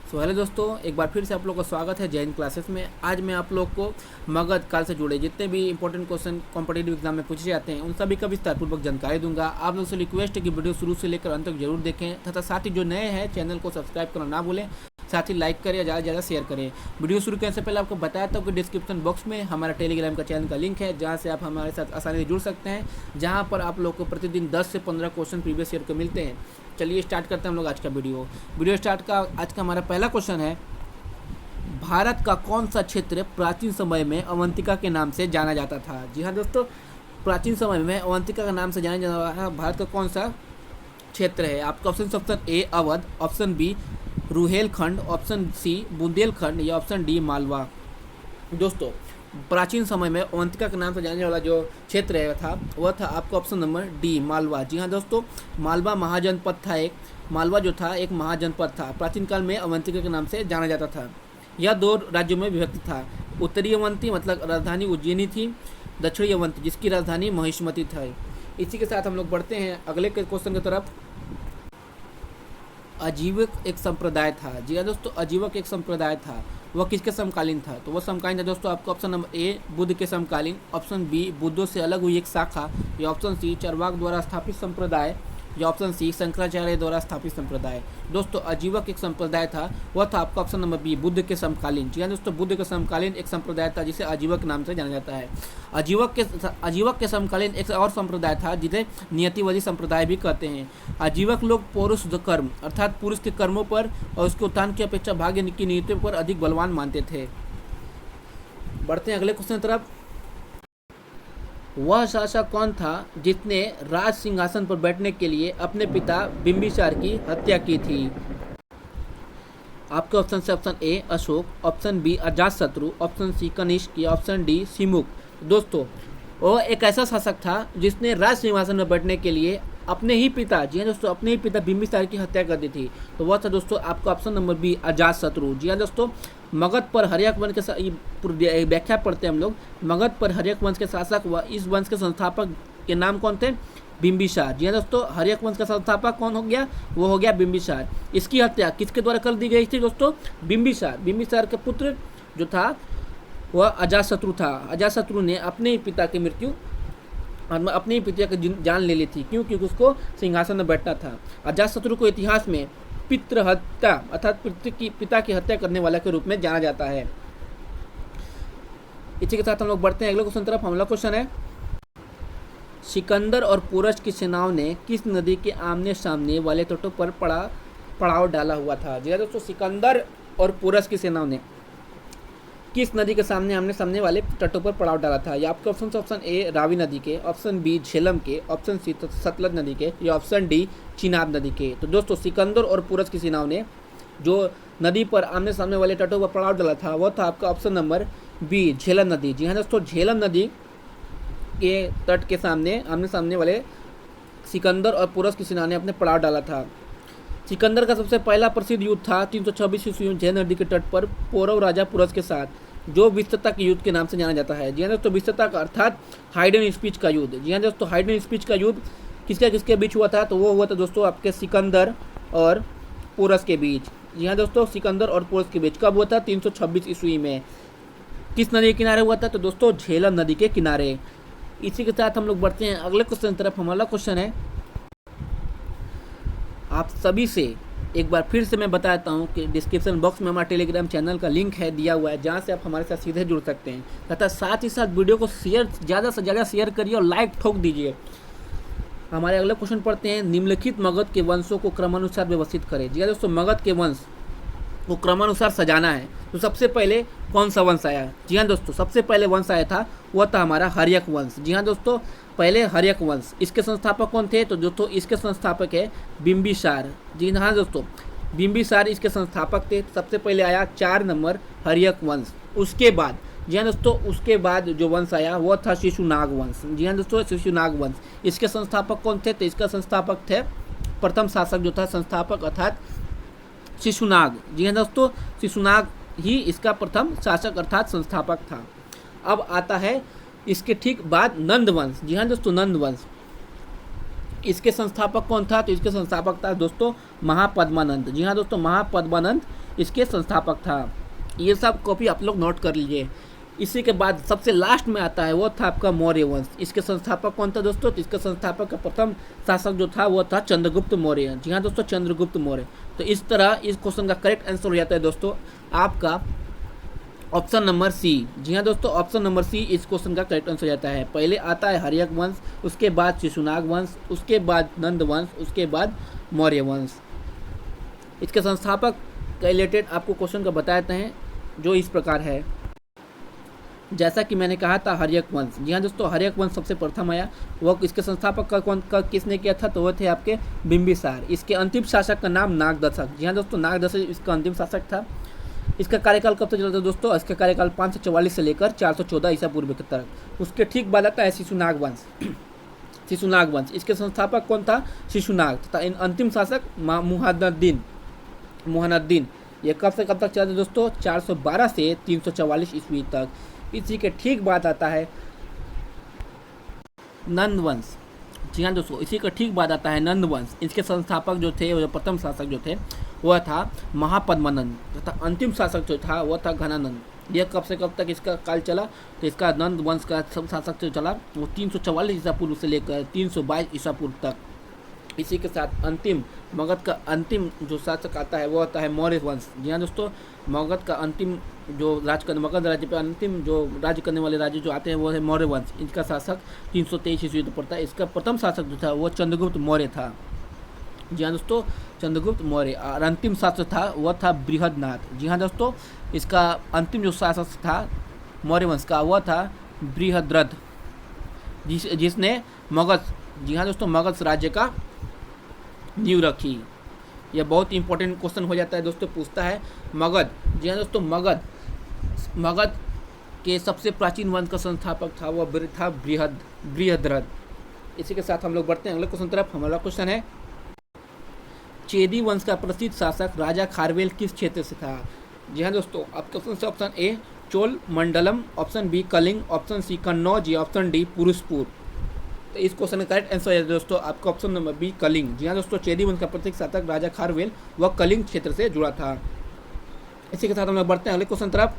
So hello दोस्तों, एक बार फिर से आप लोग का स्वागत है जैन क्लासेस में। आज मैं आप लोग को मगध काल से जुड़े जितने भी इंपॉर्टेंट क्वेश्चन कॉम्पिटेटिव एग्जाम में पूछे जाते हैं उन सभी का विस्तारपूर्वक जानकारी दूंगा। आप लोगों से रिक्वेस्ट है कि वीडियो शुरू से लेकर अंत तक जरूर देखें तथा साथ ही जो नए हैं चैनल को सब्सक्राइब करना ना भूलें, साथ ही लाइक करें, ज़्यादा से ज़्यादा शेयर करें। वीडियो शुरू करने से पहले आपको बताया था कि डिस्क्रिप्शन बॉक्स में हमारा टेलीग्राम का चैनल का लिंक है, जहाँ से आप हमारे साथ आसानी से जुड़ सकते हैं, जहाँ पर आप लोग को प्रतिदिन 10 से 15 क्वेश्चन प्रीवियस ईयर के मिलते हैं। चलिए स्टार्ट करते हैं हम लोग आज का वीडियो स्टार्ट का। आज का हमारा पहला क्वेश्चन है, भारत का कौन सा क्षेत्र प्राचीन समय में अवंतिका के नाम से जाना जाता था। जी हाँ दोस्तों, प्राचीन समय में अवंतिका के नाम से जाना जाता है भारत का कौन सा क्षेत्र है। आपका option A Awadh, option B Rohilkhand, option C Bundelkhand या ऑप्शन डी मालवा। दोस्तों, प्राचीन समय में अवंतिका के नाम से जाने वाला जो क्षेत्र है वह था आपका ऑप्शन नंबर डी मालवा। जी हाँ दोस्तों, मालवा महाजनपद था मालवा जो था एक महाजनपद था। प्राचीन काल में अवंतिका के नाम से जाना जाता था। यह 2 राज्यों में विभक्त था। उत्तरी अवंती मतलब राजधानी उज्जैनी थी, दक्षिणी अवंती जिसकी राजधानी महिष्मती था। इसी के साथ हम लोग बढ़ते हैं अगले क्वेश्चन की तरफ। आजीवक एक संप्रदाय था। जी हाँ दोस्तों, आजीवक एक संप्रदाय था। वह किसके समकालीन था? तो वह समकालीन था दोस्तों आपका ऑप्शन नंबर ए बुद्ध के समकालीन, ऑप्शन बी बुद्धों से अलग हुई एक शाखा, या ऑप्शन सी चारवाक द्वारा स्थापित संप्रदाय, या ऑप्शन सी शंकराचार्य द्वारा स्थापित संप्रदाय। दोस्तों, आजीवक एक संप्रदाय था, वह था आपका ऑप्शन नंबर बी बुद्ध के समकालीन। जी हाँ दोस्तों, बुद्ध के समकालीन एक संप्रदाय था जिसे आजीवक नाम से जाना जाता है। आजीवक के समकालीन एक और संप्रदाय था जिसे नियतिवादी संप्रदाय भी कहते हैं। आजीवक लोग पौरुष कर्म अर्थात पुरुष के कर्मों पर और उसके उत्थान की अपेक्षा भाग्य की नीतियों पर अधिक बलवान मानते थे। बढ़ते हैं अगले क्वेश्चन की तरफ। वह शासक कौन था जिसने राज सिंहासन पर बैठने के लिए अपने पिता बिंबिसार की हत्या की थी? आपके ऑप्शन से option A Ashok, option B Ajatashatru, option C Kanishka या ऑप्शन डी सिमुक। दोस्तों, वह एक ऐसा शासक था जिसने राज सिंहासन पर बैठने के लिए अपने ही पिता, जी हाँ दोस्तों, अपने ही पिता बिंबिसार की हत्या कर दी थी। तो वह था दोस्तों आपका ऑप्शन नंबर बी अजातशत्रु। जी हाँ दोस्तों, मगध पर हर्यक वंश के व्याख्या पढ़ते हैं हम लोग। मगध पर हर्यक वंश के शासक व इस वंश के संस्थापक के नाम कौन थे? बिंबिसार। जी हाँ दोस्तों, हर्यक वंश का संस्थापक कौन हो गया? वो हो गया बिंबिसार। इसकी हत्या किसके द्वारा कर दी गई थी दोस्तों? बिंबिसार के पुत्र जो था वह अजातशत्रु था। अजातशत्रु ने अपने ही पिता की मृत्यु और अपने ही पिता की जान ले ली थी, क्योंकि उसको सिंहासन में बैठना था। अजातशत्रु को इतिहास में पितृहत्या अर्थात पिता की हत्या करने वाला के रूप में जाना जाता है। इसी के साथ हम लोग बढ़ते हैं अगले क्वेश्चन तरफ। अगला क्वेश्चन है, सिकंदर और पुरश की सेनाओं ने किस नदी के आमने सामने वाले तटों पर पड़ाव डाला हुआ था? जी दोस्तों, सिकंदर और पुरश की सेनाओं ने किस नदी के आमने सामने वाले तटों पर पड़ाव डाला था? या आपके ऑप्शन ए रावी नदी के, ऑप्शन बी झेलम के, ऑप्शन सी सतलज नदी के, या ऑप्शन डी चिनाब नदी के। तो दोस्तों, सिकंदर और पुरश की सेनाओं ने जो नदी पर आमने सामने वाले तटों पर पड़ाव डाला था वह था आपका ऑप्शन नंबर बी झेलम नदी। जी हाँ दोस्तों, झेलम नदी के तट के आमने सामने वाले सिकंदर और पुरश की सेना ने अपने पड़ाव डाला था। सिकंदर का सबसे पहला प्रसिद्ध युद्ध था 326 ईस्वी में झेलम नदी के तट पर पौरव राजा पुरश के साथ, जो विस्तृता के युद्ध के नाम से जाना जाता है। जी हाँ दोस्तों, विस्तृता का अर्थात हाइड एंड स्पीच का युद्ध। जी हाँ दोस्तों, हाइड एंड स्पीच का युद्ध किसके बीच हुआ था? तो वो हुआ था दोस्तों आपके सिकंदर और पुरश के बीच। जी हाँ दोस्तों, सिकंदर और पुरश के बीच कब हुआ था? 326 ईस्वी में। किस नदी के किनारे हुआ था? तो दोस्तों झेलम नदी के किनारे। इसी के साथ हम लोग बढ़ते हैं अगले क्वेश्चन की तरफ। हमारा क्वेश्चन है, आप सभी से एक बार फिर से मैं बताता हूं कि डिस्क्रिप्शन बॉक्स में हमारा टेलीग्राम चैनल का लिंक है दिया हुआ है, जहां से आप हमारे साथ सीधे जुड़ सकते हैं तथा साथ ही साथ वीडियो को ज़्यादा से ज़्यादा शेयर करिए और लाइक ठोक दीजिए। हमारे अगले क्वेश्चन पढ़ते हैं, निम्नलिखित मगध के वंशों को क्रमानुसार व्यवस्थित करें। जी दोस्तों, मगध के वंश को क्रमानुसार सजाना है। तो सबसे पहले कौन सा वंश आया? जी हाँ दोस्तों, सबसे पहले वंश आया था वह था हमारा हर्यक वंश। जी हाँ दोस्तों, पहले हर्यक वंश। इसके संस्थापक कौन थे? तो दोस्तों इसके संस्थापक है बिंबिसार। जी हाँ दोस्तों, बिंबिसार इसके संस्थापक थे। सबसे पहले आया 4 नंबर हर्यक वंश। उसके बाद जी हाँ दोस्तों, उसके बाद जो वंश आया वह था शिशुनाग वंश। जी हाँ दोस्तों, शिशुनाग वंश। इसके संस्थापक कौन थे? तो इसका संस्थापक थे प्रथम शासक जो था संस्थापक अर्थात शिशुनाग। जी हाँ दोस्तों, शिशुनाग ही इसका प्रथम शासक अर्थात संस्थापक था। अब आता है इसके ठीक बाद नंद वंश। जी हाँ दोस्तों, नंद वंश। इसके संस्थापक कौन था? तो इसके संस्थापक था दोस्तों महापद्मानंद। जी हाँ दोस्तों, महापद्मानंद इसके संस्थापक था। ये सब कॉपी आप लोग नोट कर लीजिए। इसी के बाद सबसे लास्ट में आता है वो था आपका मौर्य वंश। इसके संस्थापक कौन था दोस्तों? तो इसके संस्थापक का प्रथम शासक जो था वो था चंद्रगुप्त मौर्य। जी हाँ दोस्तों, चंद्रगुप्त मौर्य। तो इस तरह इस क्वेश्चन का करेक्ट आंसर हो जाता है दोस्तों आपका ऑप्शन नंबर सी। जी हाँ दोस्तों, ऑप्शन नंबर सी इस क्वेश्चन का करेक्ट आंसर हो जाता है। पहले आता है हर्यक वंश, उसके बाद शिशुनाग वंश, उसके बाद नंद वंश, उसके बाद मौर्य वंश। इसके संस्थापक के रिलेटेड आपको क्वेश्चन का बताते हैं जो इस प्रकार है। जैसा कि मैंने कहा था हर्यक वंश। जी हाँ दोस्तों, हर्यक वंश सबसे प्रथम आया। वो इसके संस्थापक का किसने किया था? तो वो थे आपके बिंबिसार। इसके अंतिम शासक का नाम नागदशक। जी हाँ दोस्तों, नागदशक इसका अंतिम शासक था। इसका कार्यकाल कब तक चलता है दोस्तों? इसका कार्यकाल 544 से लेकर 414 ईसा पूर्व के तक। उसके ठीक बाद आता है शिशुनाग वंश। शिशुनाग वंश, इसके संस्थापक कौन था? शिशुनाग। तथा इन अंतिम शासक मुहन्नदीन। ये कब से कब तक चला था दोस्तों? 412 से 344 ईस्वी तक। इसी के ठीक बाद आता है नंद वंश। जी हाँ दोस्तों, इसी का ठीक बाद आता है नंद वंश। इसके संस्थापक जो थे, जो प्रथम शासक जो थे वह था महापद्मानंद तथा अंतिम शासक जो था वह था घनानंद। यह कब से कब तक इसका काल चला? तो इसका नंद वंश का शासक जो चला वो 344 ईसा पूर्व से लेकर 322 ईसा पूर्व तक। इसी के साथ अंतिम मगध का अंतिम जो शासक आता है वो आता है मौर्य वंश। जी हाँ दोस्तों, मगध का अंतिम जो मगध राज्य पे अंतिम जो राज्य करने वाले राज्य जो आते हैं वो है मौर्य वंश। इनका शासक 323 ईस्वी तक पड़ता है। इसका प्रथम शासक जो था वो चंद्रगुप्त मौर्य था। जी हाँ दोस्तों, चंद्रगुप्त मौर्य। और अंतिम शासक था वह था बृहदनाथ। जी हाँ दोस्तों, इसका अंतिम जो शासक था मौर्य वंश का वह था बृहद्रथ, जिसने मगध, जी हाँ दोस्तों, मगध राज्य का नींव रखी। यह बहुत इंपॉर्टेंट क्वेश्चन हो जाता है दोस्तों, पूछता है मगध। जी हाँ दोस्तों, मगध के सबसे प्राचीन वंश का संस्थापक था वह था बृहद्रथ। इसी के साथ हम लोग बढ़ते हैं अगले क्वेश्चन तरफ। हमारा क्वेश्चन है चेदी वंश का प्रसिद्ध शासक राजा खारवेल किस क्षेत्र से था? जी हाँ दोस्तों, आपका option A Chola Mandalam, option B Kalinga, option C Kannauj या ऑप्शन डी पुरुषपुर। तो इस क्वेश्चन का करेक्ट आंसर है दोस्तों आपका ऑप्शन नंबर बी कलिंग। जी हाँ दोस्तों, चेदी वंश का प्रसिद्ध शासक राजा खारवेल वह कलिंग क्षेत्र से जुड़ा था। इसी के साथ हम लोग बढ़ते हैं अगले क्वेश्चन तरफ।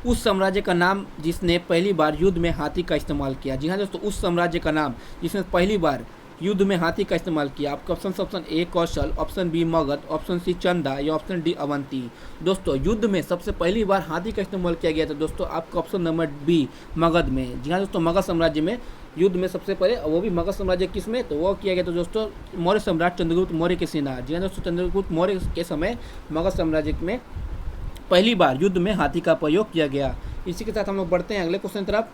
उस साम्राज्य का नाम जिसने पहली बार युद्ध में हाथी का इस्तेमाल किया। जी हाँ दोस्तों, उस साम्राज्य का नाम जिसने पहली बार युद्ध में हाथी का इस्तेमाल किया। आपका option A Kaushal, option B Magadh, option C Chanda या ऑप्शन डी अवंती। दोस्तों, युद्ध में सबसे पहली बार हाथी का इस्तेमाल किया गया था दोस्तों आपका ऑप्शन नंबर बी मगध में। जी हाँ दोस्तों, मगध साम्राज्य में युद्ध में सबसे पहले, वो भी मगध साम्राज्य किस में? तो वो किया गया था दोस्तों मौर्य सम्राट चंद्रगुप्त मौर्य के सेना। जी हाँ दोस्तों, चंद्रगुप्त मौर्य के समय मगध साम्राज्य में पहली बार युद्ध में हाथी का प्रयोग किया गया। इसी के साथ हम लोग बढ़ते हैं अगले क्वेश्चन तरफ।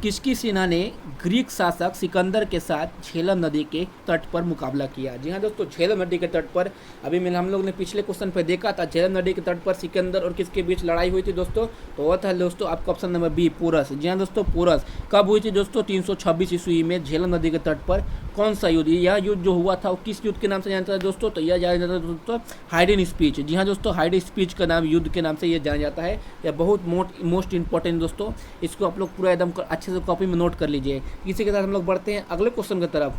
किसकी सेना ने ग्रीक शासक सिकंदर के साथ झेलम नदी के तट पर मुकाबला किया? जी हाँ दोस्तों, झेलम नदी के तट पर अभी मैंने हम लोग ने पिछले क्वेश्चन पर देखा था, झेलम नदी के तट पर सिकंदर और किसके बीच लड़ाई हुई थी दोस्तों? तो वह था दोस्तों आपका ऑप्शन नंबर बी पोरस। जी हाँ दोस्तों, पोरस। कब हुई थी दोस्तों? 326 ईस्वी में झेलम नदी के तट पर। कौन सा युद्ध? यह युद्ध जो हुआ था वो किस युद्ध के नाम से जाना जाता है दोस्तों? तो यह जाना जाता है दोस्तों हाइडेन स्पीच। जी हाँ दोस्तों, हाइडेन स्पीच का नाम युद्ध के नाम से यह जाना जाता है। यह बहुत मोस्ट इंपॉर्टेंट दोस्तों, इसको आप लोग पूरा एकदम अच्छे से कॉपी में नोट कर लीजिए। इसी के साथ हम लोग बढ़ते हैं अगले क्वेश्चन की तरफ।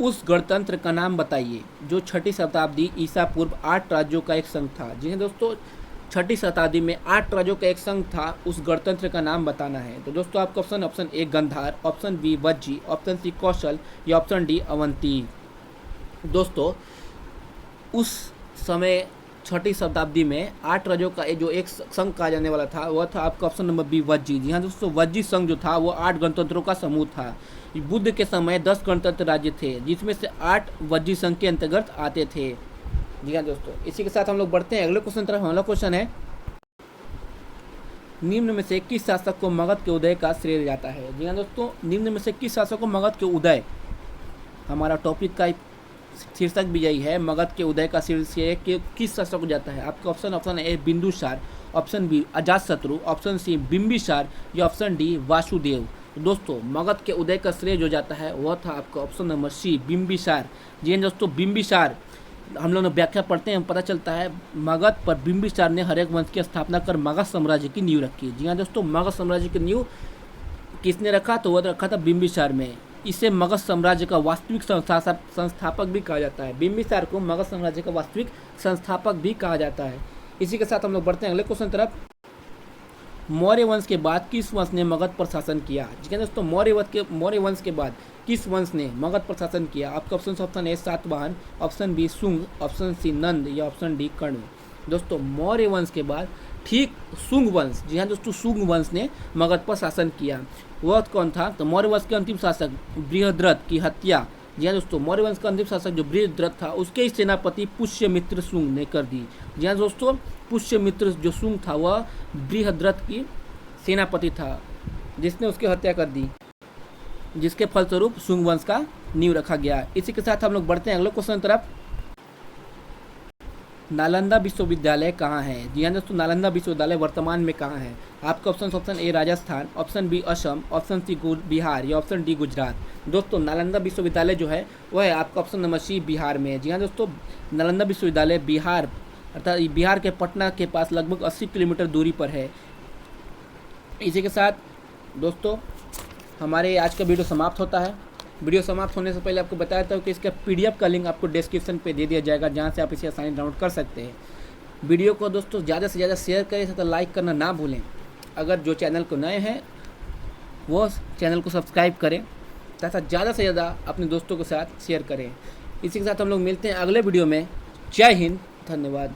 उस गणतंत्र का नाम बताइए जो 6ठी शताब्दी ईसा पूर्व 8 राज्यों का एक संघ था। जी हाँ दोस्तों, 6ठी शताब्दी में 8 राज्यों का एक संघ था। उस गणतंत्र का नाम बताना है। तो दोस्तों आपका option A Gandhara, option B Vajji, option C Kaushal या ऑप्शन डी अवंती। दोस्तों, उस समय 6ठी शताब्दी में 8 राज्यों का जो एक संघ कहा जाने वाला था वह था आपका ऑप्शन नंबर बी वज्जी। जी हाँ दोस्तों, वज्जी संघ जो था वो 8 गणतंत्रों का समूह था। बुद्ध के समय 10 गणतंत्र राज्य थे जिसमें से 8 वज्जी संघ के अंतर्गत आते थे। जी हाँ दोस्तों, इसी के साथ हम लोग बढ़ते हैं अगले क्वेश्चन तरफ। हमारा क्वेश्चन है निम्न में से किस शासक को मगध के उदय का श्रेय जाता है? जी हाँ दोस्तों, निम्न में से किस शासक को मगध के उदय, हमारा टॉपिक का शीर्षक भी यही है, मगध के उदय का श्रेय किस शासक को जाता है? आपका option A Bindusara, option B Ajatashatru, option C Bimbisara या ऑप्शन डी वासुदेव। दोस्तों, मगध के उदय का श्रेय जो जाता है वह था आपका ऑप्शन नंबर सी बिंबिसार। जी हाँ दोस्तों, बिंबिसार हम लोग ने व्याख्या पढ़ते हैं, पता चलता है मगध पर बिंबिसार ने हर्यक वंश की स्थापना कर मगध साम्राज्य की नींव रखी। जी हाँ दोस्तों, मगध साम्राज्य की नींव किसने रखा? तो वह रखा था बिंबिसार में। इसे मगध साम्राज्य का वास्तविक संस्थापक भी कहा जाता है। बिंबिसार को मगध साम्राज्य का वास्तविक संस्थापक भी कहा जाता है। इसी के साथ हम लोग बढ़ते हैं अगले क्वेश्चन तरफ। मौर्य वंश के बाद किस वंश ने मगध पर शासन किया? जी क्या दोस्तों, मौर्य वंश के बाद किस वंश ने मगध पर शासन किया? आपका option A Satavahana, option B Shunga, option C Nanda या ऑप्शन डी कर्ण। दोस्तों मौर्य वंश के बाद ठीक शुंग वंश, जी हाँ दोस्तों, शुंग वंश ने मगध पर शासन किया। वह कौन था? तो मौर्य वंश के अंतिम शासक बृहद्रथ की हत्या, जी हाँ दोस्तों, मौर्य वंश का अंतिम शासक जो बृहद्रथ था उसके ही सेनापति पुष्यमित्र शुंग ने कर दी। जी हाँ दोस्तों, पुष्यमित्र जो शुंग था वह बृहद्रथ की सेनापति था जिसने उसकी हत्या कर दी, जिसके फलस्वरूप शुंग वंश का नींव रखा गया। इसी के साथ हम लोग बढ़ते हैं अगले क्वेश्चन तरफ। नालंदा विश्वविद्यालय कहाँ है? जी हाँ दोस्तों, नालंदा विश्वविद्यालय वर्तमान में कहाँ है? आपका option A Rajasthan, option B Assam, option C Bihar या ऑप्शन डी गुजरात। दोस्तों नालंदा विश्वविद्यालय जो है वह है आपका ऑप्शन नंबर सी बिहार में। जी हाँ दोस्तों, नालंदा विश्वविद्यालय बिहार अर्थात बिहार के पटना के पास लगभग 80 किलोमीटर दूरी पर है। इसी के साथ दोस्तों हमारे आज का वीडियो समाप्त होता है। वीडियो समाप्त होने से पहले आपको बताया था कि इसका PDF का लिंक आपको डिस्क्रिप्शन पे दे दिया जाएगा, जहां से आप इसे आसानी डाउनलोड कर सकते हैं। वीडियो को दोस्तों ज़्यादा से ज़्यादा शेयर करें तथा लाइक करना ना भूलें। अगर जो चैनल को नए हैं वो चैनल को सब्सक्राइब करें तथा ज़्यादा से ज़्यादा अपने दोस्तों के साथ शेयर करें। इसी के साथ हम लोग मिलते हैं अगले वीडियो में। जय हिंद, धन्यवाद।